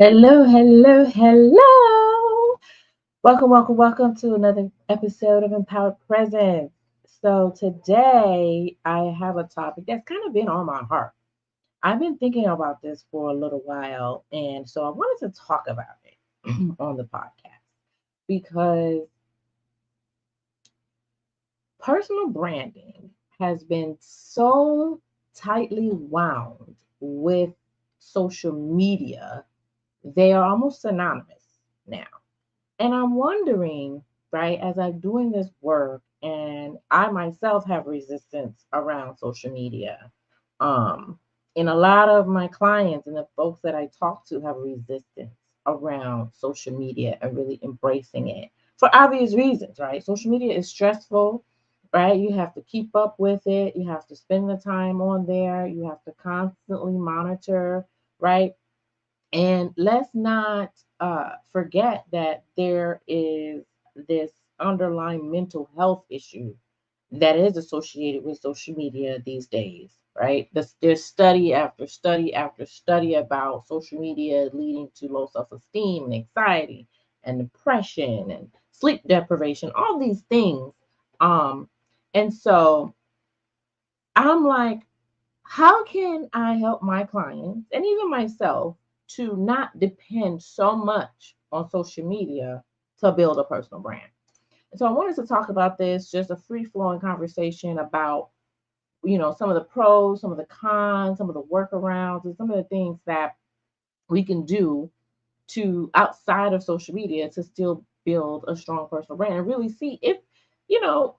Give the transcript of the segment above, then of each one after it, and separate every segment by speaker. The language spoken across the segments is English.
Speaker 1: Hello, hello, hello. Welcome to another episode of Empowered Presence. So, today I have a topic that's kind of been on my heart. I've been thinking about this for a little while, and so I wanted to talk about it on the podcast because personal branding has been so tightly wound with social media, they are almost synonymous now. And I'm wondering, right, as I'm doing this work, and I myself have resistance around social media. Um, and a lot of my clients and the folks that I talk to have resistance around social media and really embracing it for obvious reasons, right? Social media is stressful, right? You have to keep up with it, you have to spend the time on there, you have to constantly monitor, right? And let's not forget that there is this underlying mental health issue that is associated with social media these days, right? There's study after study after study about social media leading to low self esteem and anxiety and depression and sleep deprivation, all these things. Um, and so I'm like, how can I help my clients and even myself to not depend so much on social media to build a personal brand? And so I wanted to talk about this, just a free flowing conversation about, some of the pros, some of the cons, some of the workarounds, and some of the things that we can do to outside of social media to still build a strong personal brand and really see if, you know,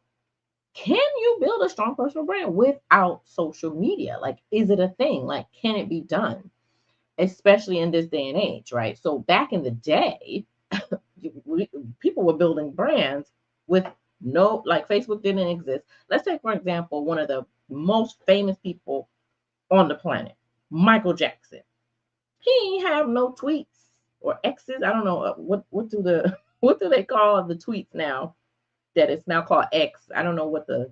Speaker 1: can you build a strong personal brand without social media? Like, is it a thing? Like, can it be done? Especially in this day and age, right? So back in the day, people were building brands with no, like Facebook didn't exist. Let's take, for example, one of the most famous people on the planet, Michael Jackson. He ain't have no tweets or X's. I don't know what do the what do they call the tweets now that it's now called X. I don't know what the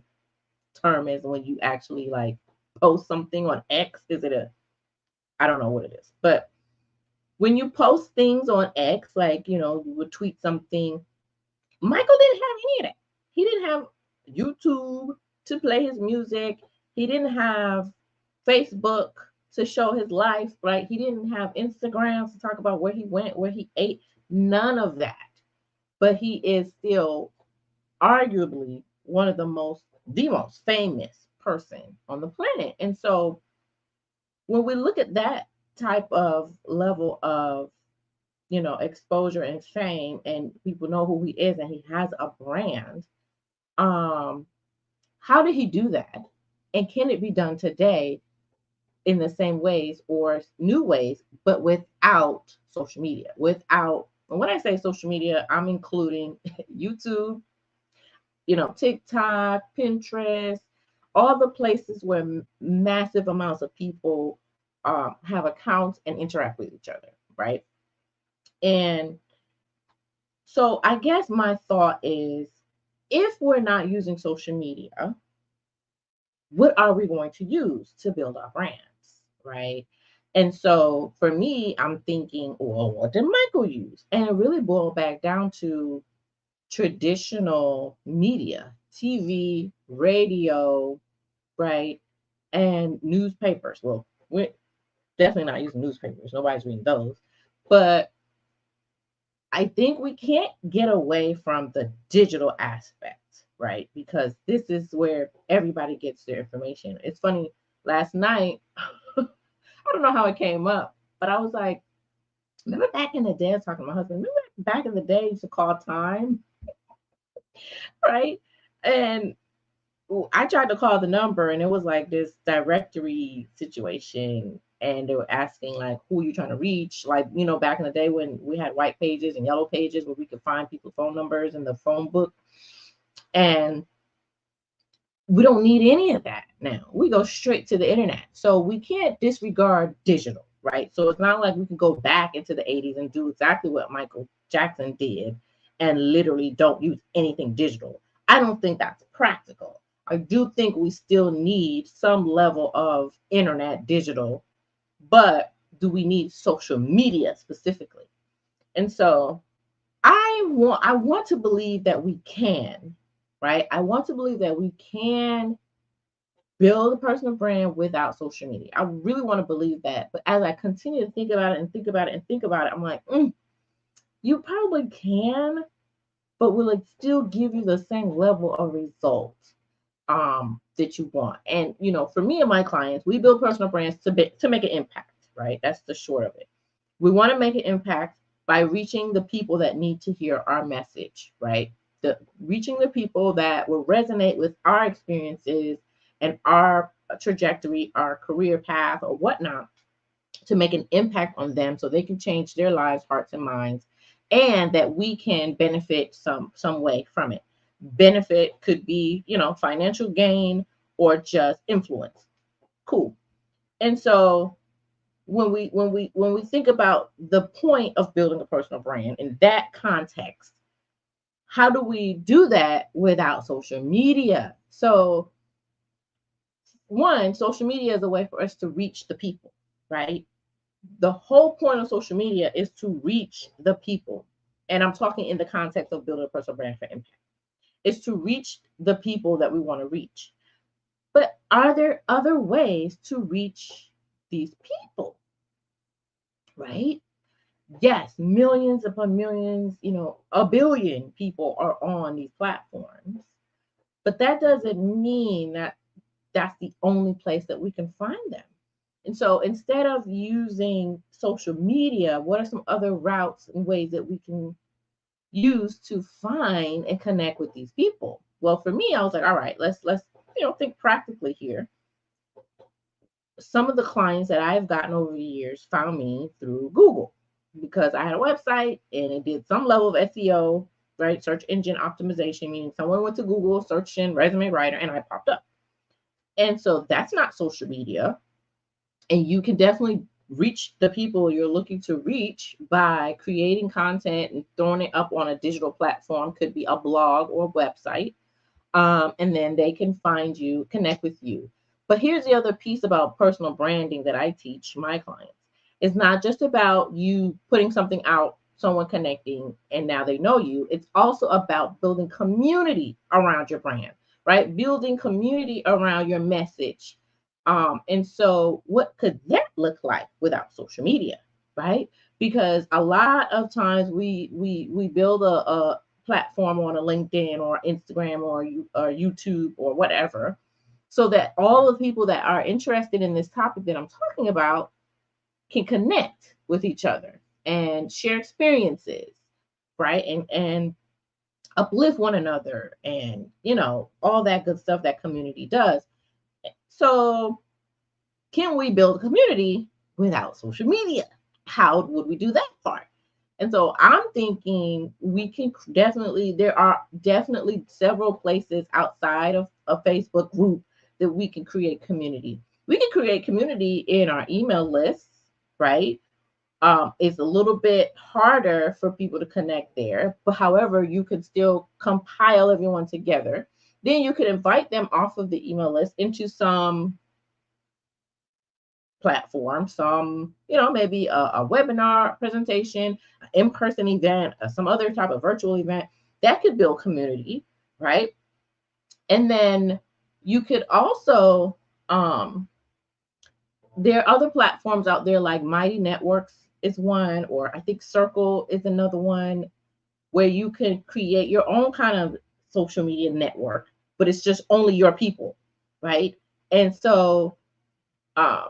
Speaker 1: term is when you actually like post something on X. Is it a, I don't know what it is. But when you post things on X, like, you would tweet something, Michael didn't have any of that. He didn't have YouTube to play his music. He didn't have Facebook to show his life, right? He didn't have Instagram to talk about where he went, where he ate, none of that. But he is still arguably one of the most famous person on the planet. And so when we look at that type of level of, exposure and fame, and people know who he is and he has a brand, um, how did he do that? And can it be done today in the same ways or new ways, but without social media? Without, and when I say social media, I'm including YouTube, TikTok, Pinterest, all the places where massive amounts of people have accounts and interact with each other, right? And so I guess my thought is, if we're not using social media, what are we going to use to build our brands, right? And so for me, I'm thinking, well, what did Michael use? And it really boiled back down to traditional media, TV, radio, right? And newspapers. Well, we're definitely not using newspapers. Nobody's reading those. But I think we can't get away from the digital aspect, right? Because this is where everybody gets their information. It's funny, last night, I don't know how it came up, but I was like, remember back in the day, I was talking to my husband, remember back in the day, you used to call time, right? And I tried to call the number and it was like this directory situation. And they were asking like who are you trying to reach? Like, back in the day when we had white pages and yellow pages where we could find people's phone numbers in the phone book. And we don't need any of that now. We go straight to the internet. So we can't disregard digital, right? So it's not like we can go back into the 80s and do exactly what Michael Jackson did and literally don't use anything digital. I don't think that's practical. I do think we still need some level of internet digital, but do we need social media specifically? And so I want to believe that we can, right? I want to believe that we can build a personal brand without social media. I really want to believe that. But as I continue to think about it and think about it and think about it, I'm like, you probably can, but will it still give you the same level of results that you want? And for me and my clients, we build personal brands to make an impact, right? That's the short of it. We want to make an impact by reaching the people that need to hear our message, right? Reaching the people that will resonate with our experiences and our trajectory, our career path, or whatnot, to make an impact on them so they can change their lives, hearts, and minds, and that we can benefit some way from it. Benefit could be, financial gain or just influence. Cool. And so when we think about the point of building a personal brand in that context, how do we do that without social media? So one, social media is a way for us to reach the people, right? The whole point of social media is to reach the people. And I'm talking in the context of building a personal brand for impact. It's to reach the people that we want to reach. But are there other ways to reach these people, right? Yes, millions upon millions, a billion people are on these platforms. But that doesn't mean that that's the only place that we can find them. And so instead of using social media, what are some other routes and ways that we can use to find and connect with these people? Well, for me, I was like, all right, let's think practically here. Some of the clients that I've gotten over the years found me through Google because I had a website and it did some level of SEO, right? Search engine optimization, meaning someone went to Google, searched in resume writer, and I popped up. And so that's not social media. And you can definitely reach the people you're looking to reach by creating content and throwing it up on a digital platform, could be a blog or a website. And then they can find you, connect with you. But here's the other piece about personal branding that I teach my clients. It's not just about you putting something out, someone connecting, and now they know you. It's also about building community around your brand, right? Building community around your message. And so what could that look like without social media, right? Because a lot of times we build a platform on a LinkedIn or Instagram or YouTube or whatever, so that all the people that are interested in this topic that I'm talking about can connect with each other and share experiences, right? And uplift one another and all that good stuff that community does. So can we build a community without social media? How would we do that part? And so I'm thinking we can definitely, there are definitely several places outside of a Facebook group that we can create community. We can create community in our email lists, right? It's a little bit harder for people to connect there, but however, you can still compile everyone together. Then you can invite them off of the email list into some platform, some, maybe a webinar presentation, an in-person event, or some other type of virtual event that could build community, right? And then you could also, there are other platforms out there like Mighty Networks is one, or I think Circle is another one, where you can create your own kind of social media network, but it's just only your people, right? And so um,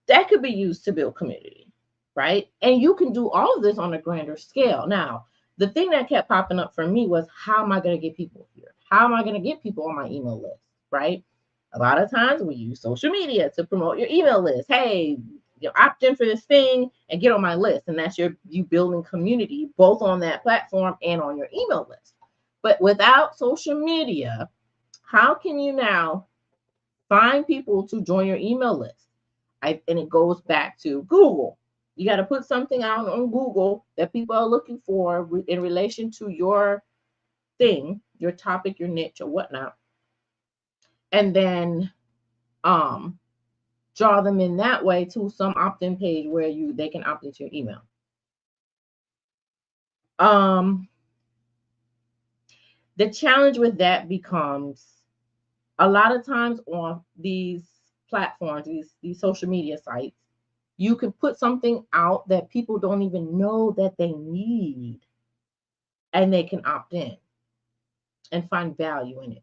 Speaker 1: that could be used to build community, right? And you can do all of this on a grander scale. Now, the thing that kept popping up for me was, how am I going to get people here? How am I going to get people on my email list, right? A lot of times we use social media to promote your email list. Hey, opt in for this thing and get on my list. And that's you building community both on that platform and on your email list. But without social media, how can you now find people to join your email list? And it goes back to Google. You got to put something out on Google that people are looking for in relation to your thing, your topic, your niche, or whatnot, and then um, draw them in that way to some opt-in page where they can opt into your email. The challenge with that becomes, a lot of times on these platforms, these social media sites, you can put something out that people don't even know that they need, and they can opt in and find value in it.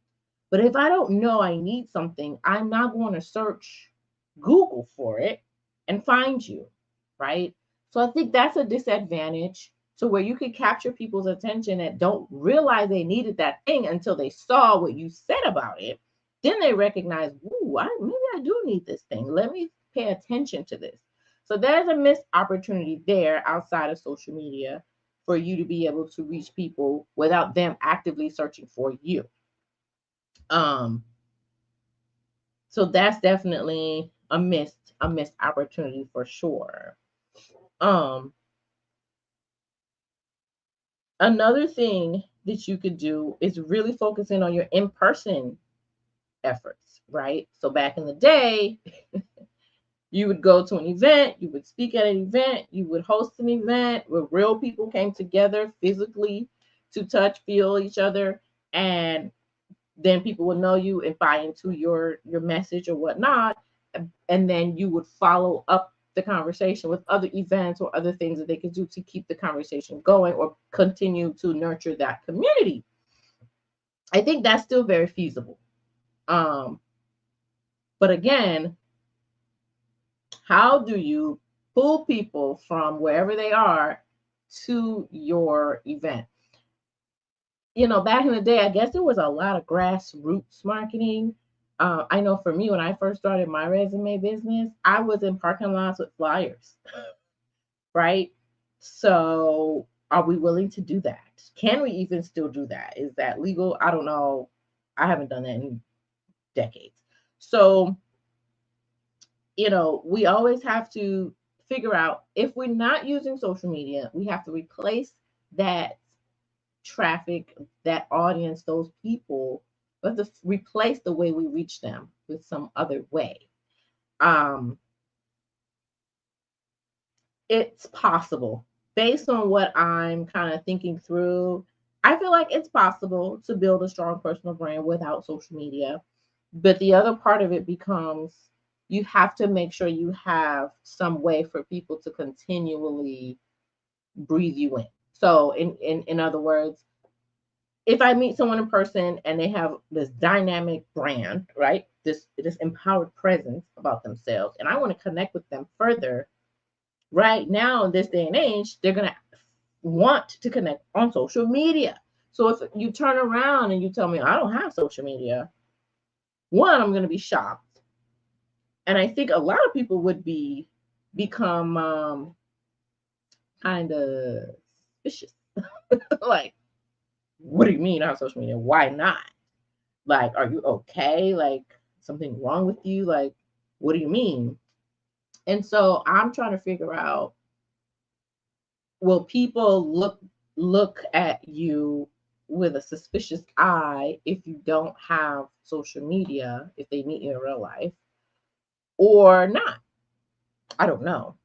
Speaker 1: But if I don't know I need something, I'm not going to search Google for it and find you, right? So I think that's a disadvantage, to where you could capture people's attention that don't realize they needed that thing until they saw what you said about it. Then they recognize, ooh, maybe I do need this thing. Let me pay attention to this. So there's a missed opportunity there outside of social media for you to be able to reach people without them actively searching for you. Um, so that's definitely a missed opportunity for sure. Um, Another thing that you could do is really focusing on your in-person efforts, right? So back in the day, you would go to an event, you would speak at an event, you would host an event where real people came together physically to touch, feel each other, and then people would know you and buy into your message or whatnot. And then you would follow up the conversation with other events or other things that they could do to keep the conversation going or continue to nurture that community. I think that's still very feasible. um but again, how do you pull people from wherever they are to your event? Back in the day, I guess there was a lot of grassroots marketing. I know for me, when I first started my resume business, I was in parking lots with flyers, right? So, are we willing to do that? Can we even still do that? Is that legal? I don't know. I haven't done that in decades. So, we always have to figure out, if we're not using social media, we have to replace that traffic, that audience, those people, but to replace the way we reach them with some other way. Um, it's possible, based on what I'm kind of thinking through. I feel like it's possible to build a strong personal brand without social media. But the other part of it becomes, you have to make sure you have some way for people to continually breathe you in. So in other words, if I meet someone in person and they have this dynamic brand, right? This empowered presence about themselves, and I want to connect with them further, right now in this day and age, they're gonna want to connect on social media. So if you turn around and you tell me I don't have social media, one, I'm gonna be shocked. And I think a lot of people would become kind of suspicious. Like, what do you mean on social media? Why not? Like, are you okay? Like, something wrong with you? Like, what do you mean? And so I'm trying to figure out, will people look at you with a suspicious eye if you don't have social media, if they meet you in real life, or not? I don't know.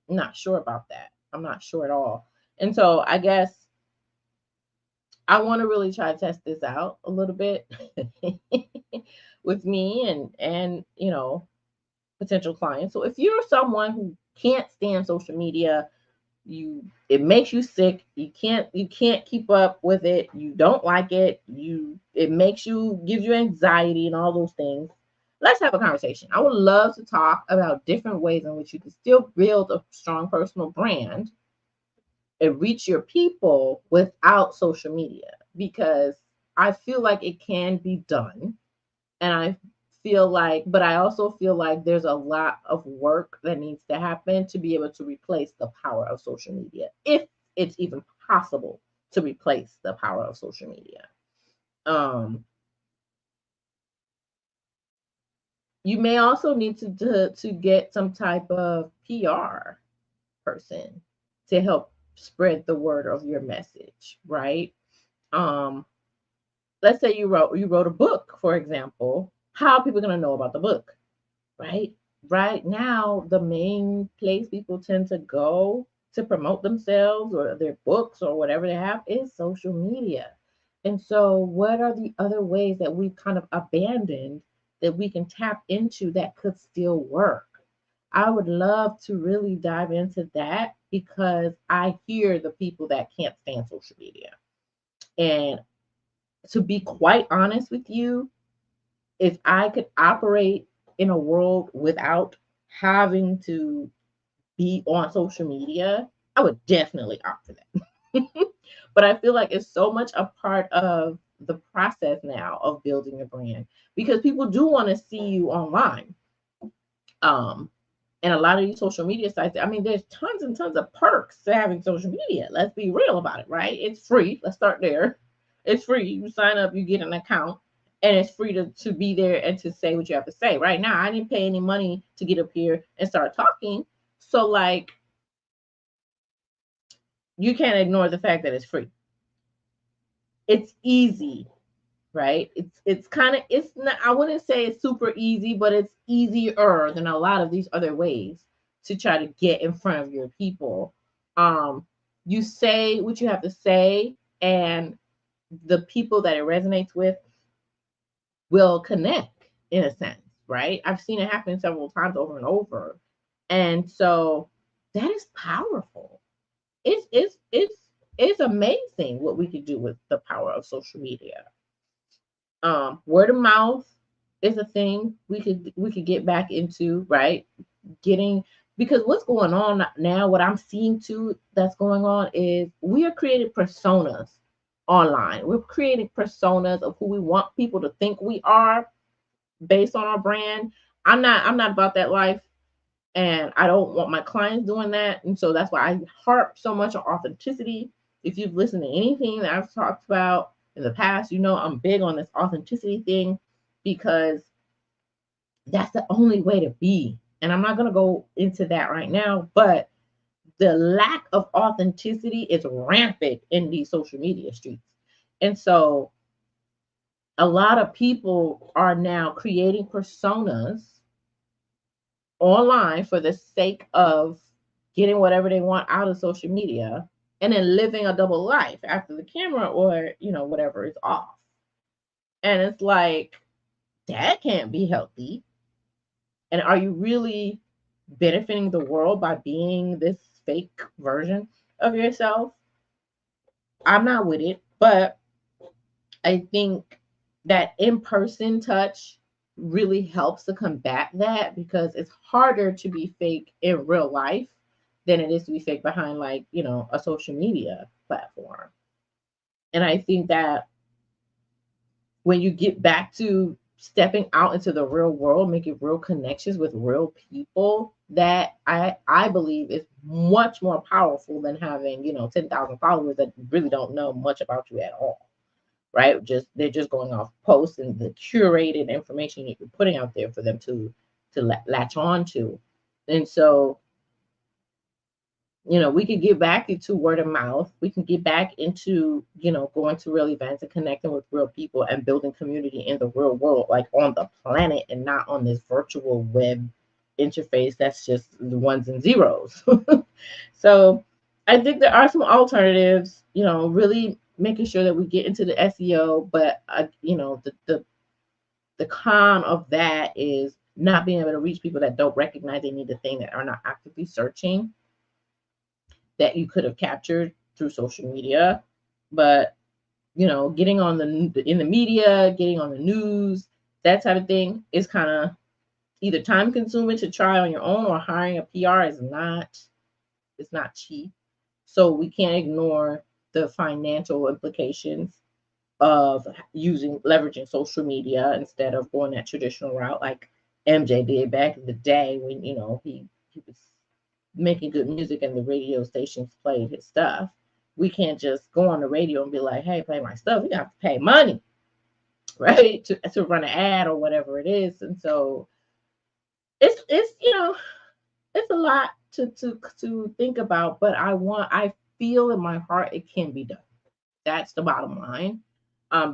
Speaker 1: I'm not sure about that. I'm not sure at all. And so I guess I want to really try to test this out a little bit with me and potential clients. So if you're someone who can't stand social media. It makes you sick. You can't keep up with it. You don't like it. It makes you, gives you anxiety and all those things. Let's have a conversation. I would love to talk about different ways in which you can still build a strong personal brand and reach your people without social media, because I feel like it can be done. And but I also feel like there's a lot of work that needs to happen to be able to replace the power of social media, if it's even possible to replace the power of social media. You may also need to get some type of PR person to help spread the word of your message, right? Let's say you wrote a book, for example. How are people going to know about the book, right? Right now, the main place people tend to go to promote themselves or their books or whatever they have is social media. And so, what are the other ways that we've kind of abandoned that we can tap into that could still work? I would love to really dive into that, because I hear the people that can't stand social media. And to be quite honest with you, if I could operate in a world without having to be on social media, I would definitely opt for that. But I feel like it's so much a part of the process now of building a brand, because people do want to see you online. And a lot of these social media sites, I mean, there's tons and tons of perks to having social media. Let's be real about it, right? It's free. Let's start there. It's free. You sign up, you get an account, and it's free to be there and to say what you have to say. Right now, I didn't pay any money to get up here and start talking. So, like, you can't ignore the fact that it's free. It's easy, right? It's kind of, it's not, I wouldn't say it's super easy, but it's easier than a lot of these other ways to try to get in front of your people. You say what you have to say, and the people that it resonates with will connect, in a sense, right? I've seen it happen several times over and over. And so that is powerful. It's amazing what we could do with the power of social media. Word of mouth is a thing we could get back into, right? Getting, because what's going on now, what I'm seeing too that's going on, is we are creating personas online. We're creating personas of who we want people to think we are based on our brand. I'm not about that life, and I don't want my clients doing that. And so that's why I harp so much on authenticity. If you've listened to anything that I've talked about in the past, you know I'm big on this authenticity thing, because that's the only way to be. And I'm not going to go into that right now, but the lack of authenticity is rampant in these social media streets. And so a lot of people are now creating personas online for the sake of getting whatever they want out of social media, and then living a double life after the camera, or whatever, is off. And it's like, that can't be healthy. And are you really benefiting the world by being this fake version of yourself? I'm not with it, but I think that in-person touch really helps to combat that, because it's harder to be fake in real life than it is to be fake behind, like, a social media platform. And I think that when you get back to stepping out into the real world, making real connections with real people, that I believe is much more powerful than having 10,000 followers that really don't know much about you at all, right? They're just going off posts and the curated information that you're putting out there for them to latch on to. And so we could get back into word of mouth. We can get back into, going to real events and connecting with real people and building community in the real world, like on the planet, and not on this virtual web interface that's just the ones and zeros. So I think there are some alternatives, really making sure that we get into the SEO, but the con of that is not being able to reach people that don't recognize they need the thing, that are not actively searching, that you could have captured through social media. But getting on in the media, getting on the news, that type of thing is kind of either time consuming to try on your own, or hiring a PR is not, it's not cheap. So we can't ignore the financial implications of leveraging social media instead of going that traditional route like MJ did back in the day when he was making good music and the radio stations played his stuff. We can't just go on the radio and be like, hey, play my stuff. We have to pay money, right? To run an ad or whatever it is. And so it's it's a lot to think about, but I feel in my heart it can be done. That's the bottom line.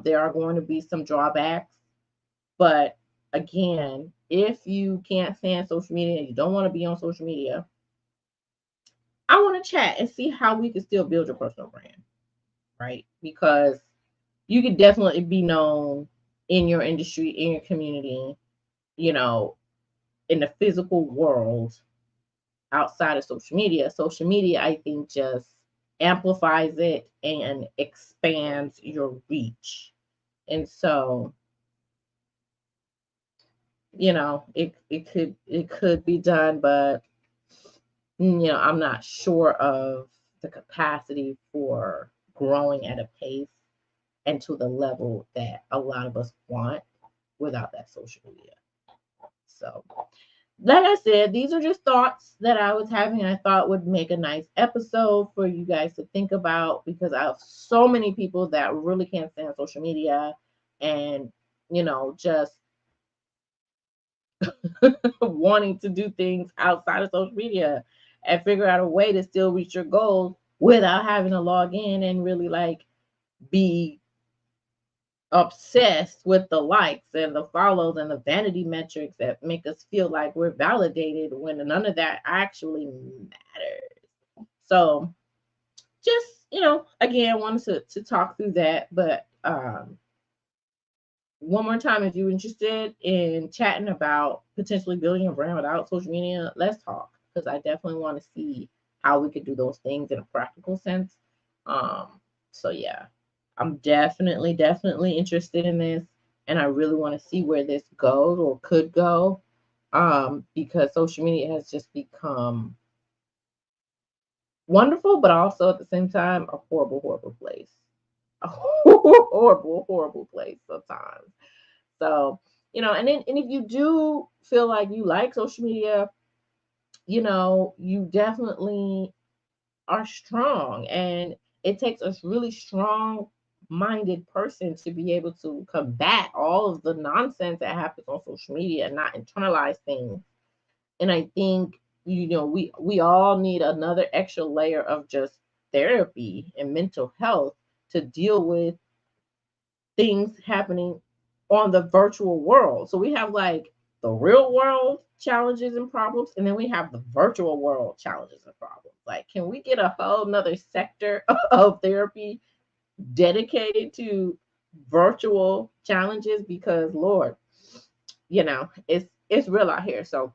Speaker 1: There are going to be some drawbacks, but again, if you can't stand social media and you don't want to be on social media, I want to chat and see how we can still build your personal brand, right? Because you could definitely be known in your industry, in your community, in the physical world outside of social media. Social media, I think, just amplifies it and expands your reach. And so, it could be done, but I'm not sure of the capacity for growing at a pace and to the level that a lot of us want without that social media. So, like I said, these are just thoughts that I was having. I thought would make a nice episode for you guys to think about, because I have so many people that really can't stand social media and, just wanting to do things outside of social media and figure out a way to still reach your goals without having to log in and really be obsessed with the likes and the follows and the vanity metrics that make us feel like we're validated when none of that actually matters. So just, again, wanted to talk through that. But one more time, if you're interested in chatting about potentially building a brand without social media, let's talk, because I definitely want to see how we could do those things in a practical sense. So yeah, I'm definitely interested in this, and I really want to see where this goes or could go, because social media has just become wonderful, but also at the same time a horrible place. A horrible place sometimes. So, and if you do feel like you like social media, you definitely are strong, and it takes a really strong minded person to be able to combat all of the nonsense that happens on social media and not internalize things. And I think, we all need another extra layer of just therapy and mental health to deal with things happening on the virtual world. So we have the real world challenges and problems, and then we have the virtual world challenges and problems. Can we get a whole nother sector of therapy dedicated to virtual challenges? Because Lord, it's real out here. So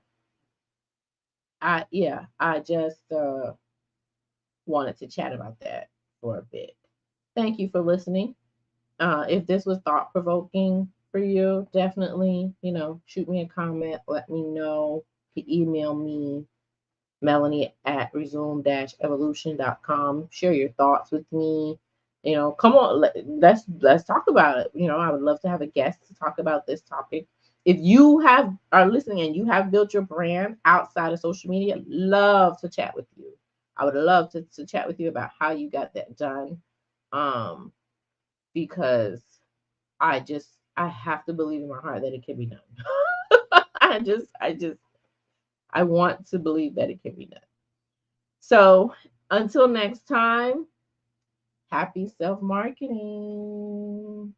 Speaker 1: I just wanted to chat about that for a bit. Thank you for listening. If this was thought provoking for you, definitely, shoot me a comment, let me know. You can email me, Melanie@resume-evolution.com. Share your thoughts with me. Come on, let's talk about it. I would love to have a guest to talk about this topic. If you are listening and you have built your brand outside of social media, love to chat with you. I would love to chat with you about how you got that done. Because I have to believe in my heart that it can be done. I want to believe that it can be done. So until next time, happy self-marketing.